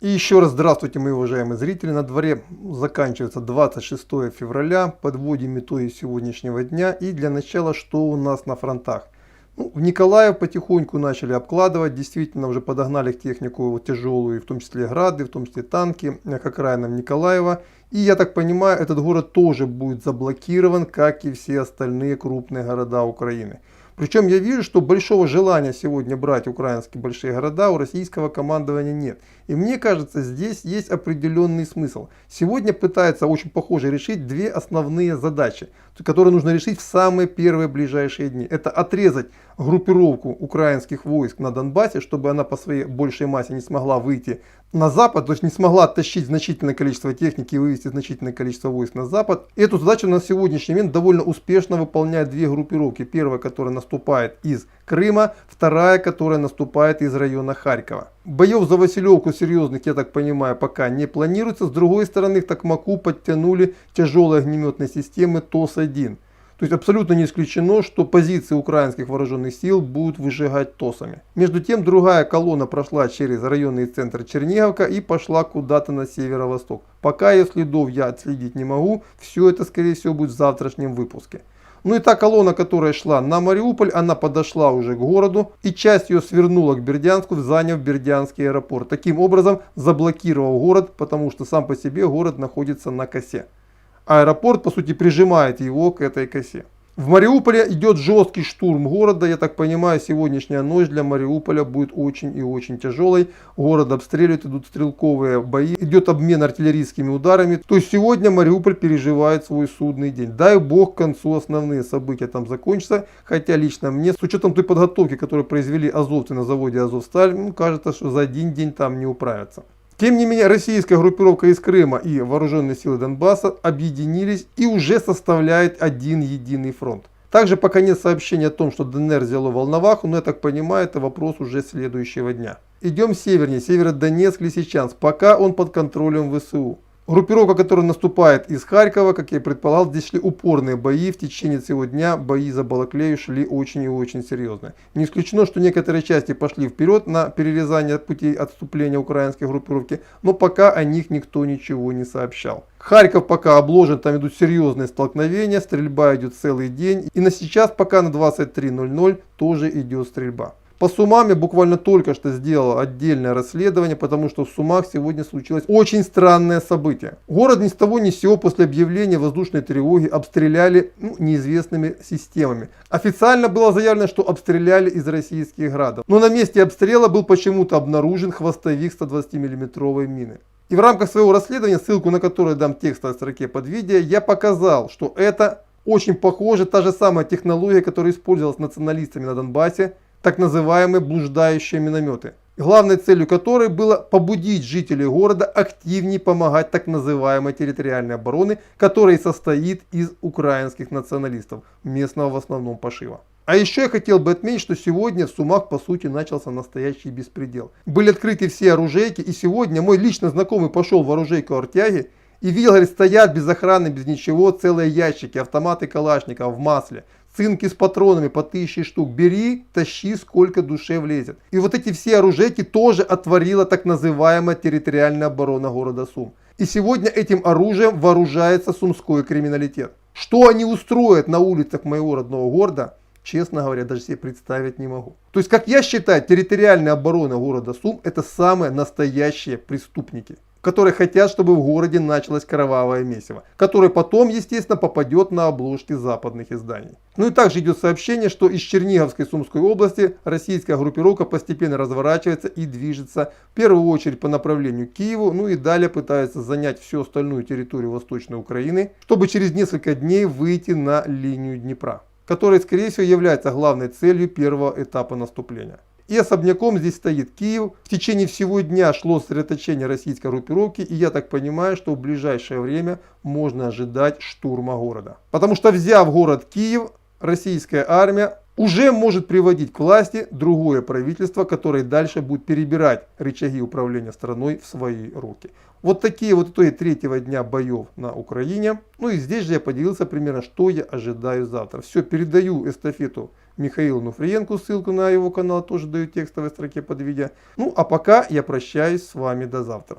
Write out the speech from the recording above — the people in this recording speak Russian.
И еще раз здравствуйте, мои уважаемые зрители. На дворе заканчивается 26 февраля. Подводим итоги сегодняшнего дня. И для начала, что у нас на фронтах. В Николаев потихоньку начали обкладывать. Действительно, уже подогнали к технику тяжелую, в том числе грады, в том числе танки, к окраинам Николаева. И я так понимаю, этот город тоже будет заблокирован, как и все остальные крупные города Украины. Причем я вижу, что большого желания сегодня брать украинские большие города у российского командования нет. И мне кажется, здесь есть определенный смысл. Сегодня пытается очень похоже решить две основные задачи, которые нужно решить в самые первые ближайшие дни. Это отрезать группировку украинских войск на Донбассе, чтобы она по своей большей массе не смогла выйти на запад, то есть не смогла оттащить значительное количество техники и вывести значительное количество войск на запад. Эту задачу на сегодняшний момент довольно успешно выполняют две группировки. Первая, которая наступает из Крыма, вторая, которая наступает из района Харькова. Боев за Василевку серьезных, я так понимаю, пока не планируется. С другой стороны, к Токмаку подтянули тяжелые огнеметные системы ТОС-1. То есть абсолютно не исключено, что позиции украинских вооруженных сил будут выжигать ТОСами. Между тем, другая колонна прошла через районный центр Черниговка и пошла куда-то на северо-восток. Пока ее следов я отследить не могу, все это скорее всего будет в завтрашнем выпуске. Ну и та колонна, которая шла на Мариуполь, она подошла уже к городу и часть ее свернула к Бердянску, заняв Бердянский аэропорт. Таким образом заблокировав город, потому что сам по себе город находится на косе. Аэропорт, по сути, прижимает его к этой косе. В Мариуполе идет жесткий штурм города. Я так понимаю, сегодняшняя ночь для Мариуполя будет очень и очень тяжелой. Город обстреливают, идут стрелковые бои, идет обмен артиллерийскими ударами. То есть сегодня Мариуполь переживает свой судный день. Дай бог к концу основные события там закончатся. Хотя лично мне, с учетом той подготовки, которую произвели азовцы на заводе Азовсталь, кажется, что за один день там не управятся. Тем не менее, российская группировка из Крыма и вооруженные силы Донбасса объединились и уже составляют один единый фронт. Также пока нет сообщения о том, что ДНР взяло Волноваху, но я так понимаю, это вопрос уже следующего дня. Идем севернее, Северодонецк, Лисичанск, пока он под контролем ВСУ. Группировка, которая наступает из Харькова, как я и предполагал, здесь шли упорные бои. В течение всего дня бои за Балаклею шли очень и очень серьезно. Не исключено, что некоторые части пошли вперед на перерезание путей отступления украинской группировки, но пока о них никто ничего не сообщал. Харьков пока обложен, там идут серьезные столкновения, стрельба идет целый день. И на сейчас, пока на 23:00 тоже идет стрельба. По Сумам я буквально только что сделал отдельное расследование, потому что в Сумах сегодня случилось очень странное событие. Город ни с того ни с сего после объявления воздушной тревоги обстреляли неизвестными системами. Официально было заявлено, что обстреляли из российских градов. Но на месте обстрела был почему-то обнаружен хвостовик 120 миллиметровой мины. И в рамках своего расследования, ссылку на которую дам в текстовой строке под видео, я показал, что это очень похоже, та же самая технология, которая использовалась националистами на Донбассе, так называемые блуждающие минометы, главной целью которой было побудить жителей города активнее помогать так называемой территориальной обороне, которая состоит из украинских националистов, местного в основном пошива. А еще я хотел бы отметить, что сегодня в Сумах по сути начался настоящий беспредел. Были открыты все оружейки, и сегодня мой лично знакомый пошел в оружейку Артяги и видел, говорит, стоят без охраны, без ничего, целые ящики, автоматы Калашникова в масле. Цинки с патронами по 1000 штук. Бери, тащи, сколько душе влезет. И вот эти все оружейки тоже отворила так называемая территориальная оборона города Сум. И сегодня этим оружием вооружается сумской криминалитет. Что они устроят на улицах моего родного города, честно говоря, даже себе представить не могу. То есть, как я считаю, территориальная оборона города Сум — это самые настоящие преступники, которые хотят, чтобы в городе началось кровавое месиво, которое потом, естественно, попадет на обложки западных изданий. Ну и также идет сообщение, что из Черниговской Сумской области российская группировка постепенно разворачивается и движется в первую очередь по направлению к Киеву, ну и далее пытается занять всю остальную территорию Восточной Украины, чтобы через несколько дней выйти на линию Днепра, которая, скорее всего, является главной целью первого этапа наступления. И особняком здесь стоит Киев. В течение всего дня шло сосредоточение российской группировки, и я так понимаю, что в ближайшее время можно ожидать штурма города. Потому что, взяв город Киев, российская армия уже может приводить к власти другое правительство, которое дальше будет перебирать рычаги управления страной в свои руки. Вот такие вот итоги третьего дня боев на Украине. Ну и здесь же я поделился примерно, что я ожидаю завтра. Все, передаю эстафету Михаилу Нуфриенку, ссылку на его канал тоже даю в текстовой строке под видео. Ну а пока я прощаюсь с вами до завтра.